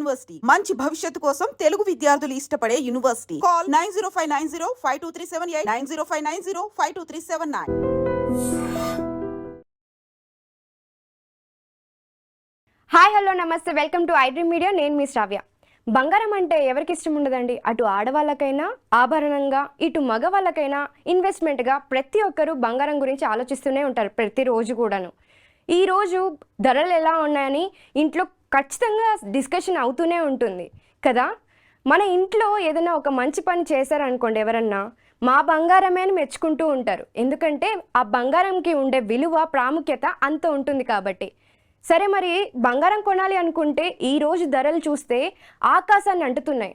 University మంచి భవిష్యత్తు కోసం తెలుగు విద్యార్థులు ఇష్టపడే యూనివర్సిటీ. కాల్ 9059052378 9059052379. హాయ్ హలో నమస్తే, వెల్కమ్ టు ఐడ్రీమ్ మీడియా. నేను మీ శ్రావ్య. బంగారం అంటే ఎవరికి ఇష్టం ఉండదండి. అటు ఆడవాళ్ళకైనా ఆభరణంగా, ఇటు మగవాళ్ళకైనా ఇన్వెస్ట్మెంట్గా ప్రతి ఒక్కరూ బంగారం గురించి ఆలోచిస్తూనే ఉంటారు ప్రతిరోజు కూడాను. ఈరోజు ధరలు ఎలా ఉన్నాయని ఇంట్లో ఖచ్చితంగా డిస్కషన్ అవుతూనే ఉంటుంది కదా. మన ఇంట్లో ఏదైనా ఒక మంచి పని చేశారనుకోండి, ఎవరన్నా మా బంగారమే అని మెచ్చుకుంటూ ఉంటారు. ఎందుకంటే ఆ బంగారంకి ఉండే విలువ, ప్రాముఖ్యత అంత ఉంటుంది కాబట్టి. సరే, మరి బంగారం కొనాలి అనుకుంటే ఈరోజు ధరలు చూస్తే ఆకాశాన్ని అంటుతున్నాయి.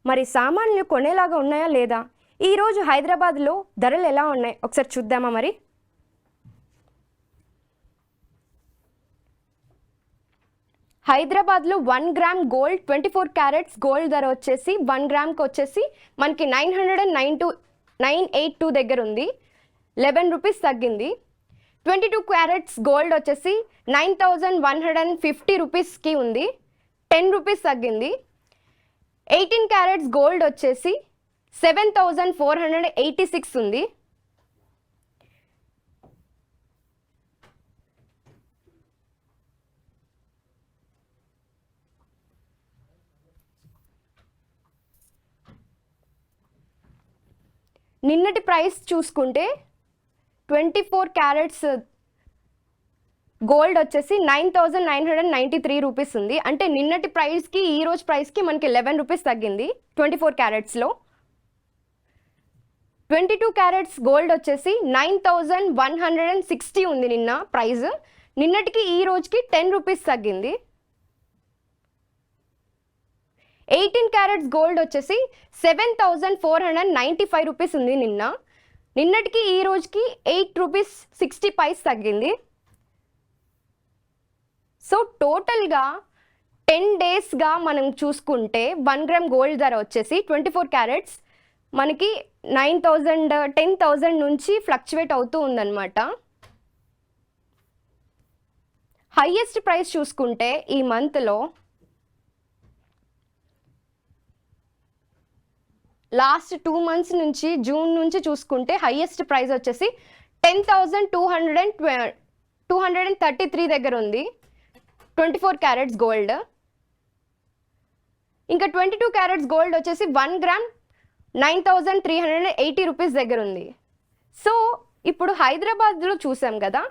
మరి సామాన్లు కొనేలాగా ఉన్నాయా లేదా? ఈరోజు హైదరాబాద్లో ధరలు ఎలా ఉన్నాయి ఒకసారి చూద్దామా? మరి హైదరాబాద్లో 1 గ్రామ్ గోల్డ్ 24 క్యారెట్స్ గోల్డ్ ధర వచ్చేసి 1 గ్రామ్కి వచ్చేసి మనకి 982 దగ్గర ఉంది. 11 రూపీస్ తగ్గింది. 22 క్యారెట్స్ గోల్డ్ వచ్చేసి 9150 రూపీస్కి ఉంది. 10 రూపీస్ తగ్గింది. 18 క్యారెట్స్ గోల్డ్ వచ్చేసి 7486 ఉంది. నిన్నటి ప్రైస్ చూసుకుంటే 24 క్యారెట్స్ గోల్డ్ వచ్చేసి 9993 రూపీస్ ఉంది. అంటే నిన్నటి ప్రైస్కి ఈరోజు ప్రైస్కి మనకి 11 రూపీస్ తగ్గింది 24 క్యారెట్స్లో. 22 క్యారెట్స్ గోల్డ్ వచ్చేసి 9160 ఉంది నిన్న ప్రైస్. నిన్నటికి ఈ రోజుకి 10 రూపీస్ తగ్గింది. 18 క్యారెట్స్ గోల్డ్ వచ్చేసి 7495 రూపీస్ ఉంది నిన్న. నిన్నటికి ఈ రోజుకి 8 రూపీస్ 60 పైస్ తగ్గింది. సో టోటల్గా 10 డేస్గా మనం చూసుకుంటే 1 గ్రామ్ గోల్డ్ ధర వచ్చేసి 24 క్యారెట్స్ మనకి 9000 10,000 నుంచి ఫ్లక్చువేట్ అవుతూ ఉందన్నమాట. హైయెస్ట్ ప్రైస్ చూసుకుంటే ఈ మంత్లో లాస్ట్ 2 మంత్స్ నుంచి జూన్ నుంచి చూసుకుంటే హైయెస్ట్ ప్రైస్ వచ్చేసి 10,233 దగ్గర ఉంది 24 క్యారెట్స్ గోల్డ్. ఇంకా 22 క్యారెట్స్ గోల్డ్ వచ్చేసి 1 గ్రామ్ 9380 రూపీస్ దగ్గర ఉంది. సో ఇప్పుడు హైదరాబాద్లో చూసాం కదా,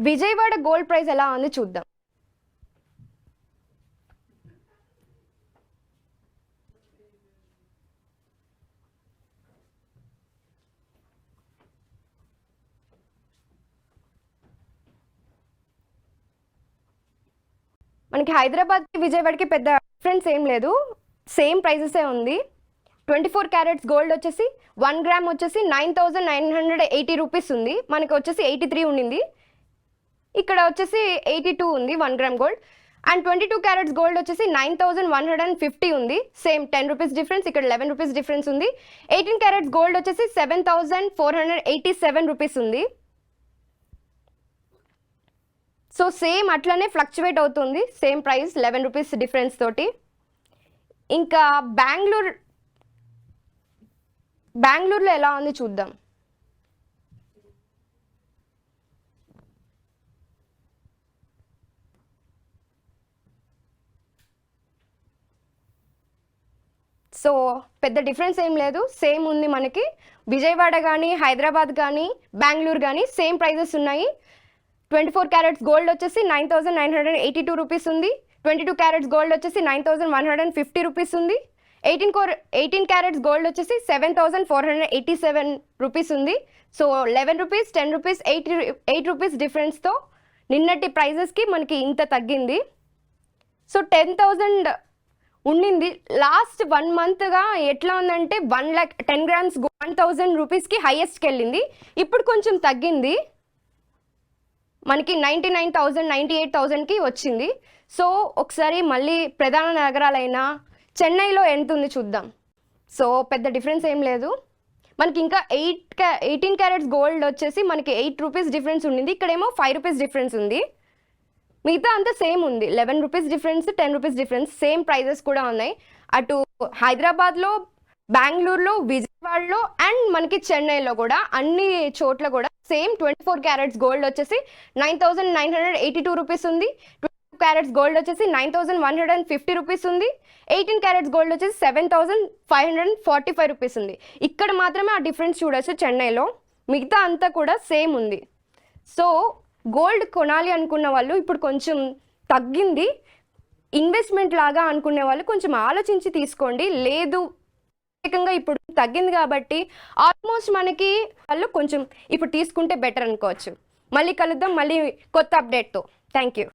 విజయవాడ గోల్డ్ ప్రైస్ ఎలా ఉంది చూద్దాం. మనకి హైదరాబాద్కి విజయవాడకి పెద్ద డిఫరెన్స్ ఏం లేదు, సేమ్ ప్రైజెసే ఉంది. 24 క్యారెట్స్ గోల్డ్ వచ్చేసి 1 గ్రామ్ వచ్చేసి 9980 రూపీస్ ఉంది. మనకి వచ్చేసి 83 ఉండింది, ఇక్కడ వచ్చేసి 82 ఉంది 1 gram gold. And 22 carats gold వచ్చేసి 9150 ఉంది. సేమ్ 10 రూపీస్ డిఫరెన్స్, ఇక్కడ 11 రూపీస్ డిఫరెన్స్ ఉంది. 18 క్యారెట్స్ గోల్డ్ వచ్చేసి 7487 రూపీస్ ఉంది. సో సేమ్ అట్లనే ఫ్లక్చువేట్ అవుతుంది, సేమ్ ప్రైస్ 11 రూపీస్ డిఫరెన్స్ తోటి. ఇంకా బెంగళూరులో ఎలా ఉంది చూద్దాం. సో పెద్ద డిఫరెన్స్ ఏం లేదు, సేమ్ ఉంది మనకి. విజయవాడ కానీ, హైదరాబాద్ కానీ, బెంగళూరు కానీ సేమ్ ప్రైజెస్ ఉన్నాయి. 24 క్యారెట్స్ గోల్డ్ వచ్చేసి 9982 రూపీస్ ఉంది. 22 క్యారెట్స్ గోల్డ్ వచ్చేసి 9150 రూపీస్ ఉంది. 18 క్యారెట్స్ గోల్డ్ వచ్చేసి 7487 రూపీస్ ఉంది. సో 11 రూపీస్ 10 రూపీస్ 8 రూపీస్ డిఫరెన్స్తో నిన్నటి ప్రైజెస్కి మనకి ఇంత తగ్గింది. సో 10,000 ఉండింది. లాస్ట్ 1 మంత్గా ఎట్లా ఉందంటే 1,10 గ్రామ్స్ 1,000 రూపీస్కి హైయెస్ట్కి వెళ్ళింది. ఇప్పుడు కొంచెం తగ్గింది, మనకి 99,000 98,000కి వచ్చింది. సో ఒకసారి మళ్ళీ ప్రధాన నగరాలైన చెన్నైలో ఎంత ఉంది చూద్దాం. సో పెద్ద డిఫరెన్స్ ఏం లేదు. మనకి ఇంకా 18 క్యారెట్స్ గోల్డ్ వచ్చేసి మనకి 8 రూపీస్ డిఫరెన్స్ ఉండింది. ఇక్కడేమో 5 రూపీస్ డిఫరెన్స్ ఉంది. మిగతా అంతా సేమ్ ఉంది. 11 rupees difference, 10 rupees difference, same prices కూడా ఉన్నాయి. అటు హైదరాబాద్లో, బెంగళూరులో, విజయవాడలో అండ్ మనకి చెన్నైలో కూడా అన్ని చోట్ల కూడా సేమ్ 24 క్యారెట్స్ గోల్డ్ వచ్చేసి 9,982 రూపీస్ ఉంది. 22 క్యారెట్స్ గోల్డ్ వచ్చేసి 9,150 రూపీస్ ఉంది. 18 క్యారెట్స్ గోల్డ్ వచ్చేసి 7,545 రూపీస్ ఉంది. ఇక్కడ మాత్రమే ఆ డిఫరెన్స్ చూడొచ్చు చెన్నైలో, మిగతా అంతా కూడా సేమ్ ఉంది. సో గోల్డ్ కొనాలి అనుకున్న వాళ్ళు ఇప్పుడు కొంచెం తగ్గింది, ఇన్వెస్ట్మెంట్ లాగా అనుకునే వాళ్ళు కొంచెం ఆలోచించి తీసుకోండి. లేదు ప్రత్యేకంగా ఇప్పుడు తగ్గింది కాబట్టి ఆల్మోస్ట్ మనకి వాళ్ళు కొంచెం ఇప్పుడు తీసుకుంటే బెటర్ అనుకోవచ్చు. మళ్ళీ కలుద్దాం మళ్ళీ కొత్త అప్డేట్తో. Thank you.